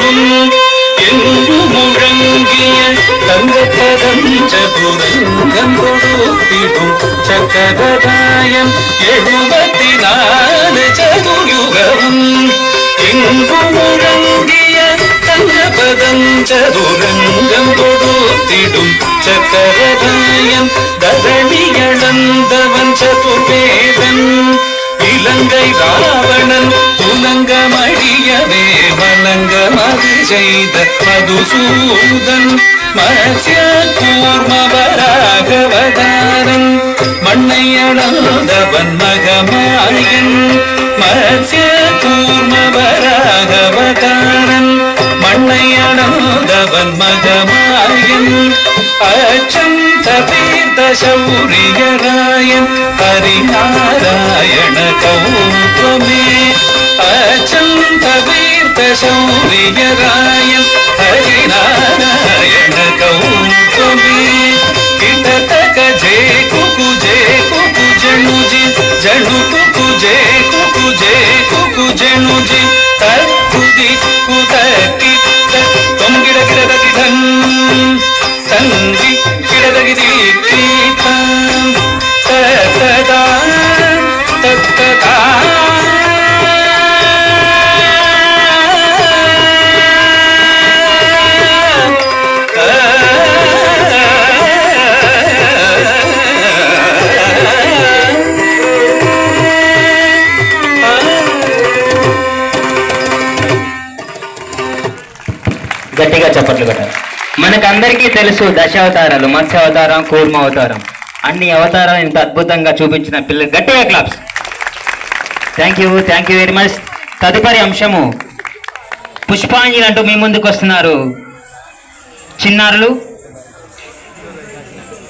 சதுரங்கம் எங்கு முழங்கிய தங்கப்பதம் சதுரங்கம் கொடுத்திடும் சக்கரதாயம் 74 சதுர்யுகமும் எங்கு முழங்கிய தங்கப்பதம் சதுரங்கம் கொடுத்திடும் சக்கரதாயம் தரணியளந்தவன் சதுர்வேதன் இலங்கை ராவணன் துலங்கமடியவே வலங்கமது செய்த மதுசூதன் மத்ய கூர்மவராகவதாரன் மண்ணையளந்தவன் மகமாயன் மத்ய கூர்மவராகவதாரன் மண்ணையளந்தவன் மகமாயன் அச்சம் தீர்த்த சௌரியராயன் ஹரிநாராயண கௌத்வமே அச்சம் தீர்த்த சௌரியராயன் ஹரிநாராயண கௌத்வமே கிட்டத்தக்க ஜே குகு ஜனுஜி ஜனு குகு ஜே ಜನುಜಿ ತತ್ಕುದಿ ಕುದತಿ ತೊಂಗಿಡ ಗಿಡದಗಿ ಧನ್ ತಂಗಿ ಗಿಡದಗಿದಿ ಕೀತ ತತದಾ ತತ್ತದಾ గట్టిగా చప్పట్లు కొట్టారు. మనకందరికీ తెలుసు దశావతారాలు, మత్స్య అవతారం, కూర్మ అవతారం, అన్ని అవతారాలు ఇంత అద్భుతంగా చూపించిన పిల్లలు గట్టిగా claps. Thank you very much. తదుపరి అంశము పుష్పాంజలి అంటూ మీ ముందుకు వస్తున్నారు చిన్నారులు.